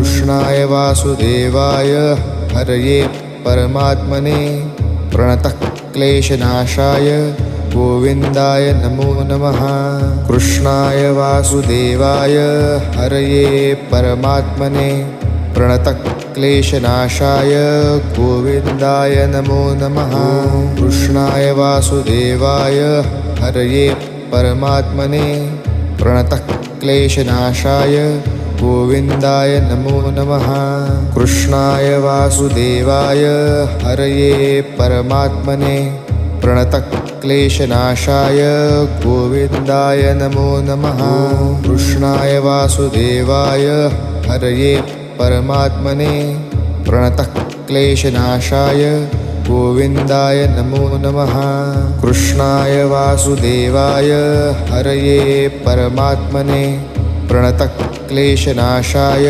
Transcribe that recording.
कृष्णाय वासुदेवाय हरये परमात्मने प्रणतः क्लेशनाशाय गोविन्दाय नमो नमः। कृष्णाय वासुदेवाय हरये परमात्मने प्रणतः क्लेशनाशाय गोविन्दाय नमो नमः। कृष्णाय वासुदेवाय हरये परमात्मने प्रणतः क्लेशनाशाय गोविन्दाय नमो नमः। कृष्णाय वासुदेवाय हरये परमात्मने प्रणतः क्लेशनाशाय गोविन्दाय नमो नमः। कृष्णाय वासुदेवाय हरये परमात्मने प्रणतः क्लेशनाशाय गोविन्दाय नमो नमः। कृष्णाय वासुदेवाय हरये परमात्मने प्रणतः क्लेशनाशाय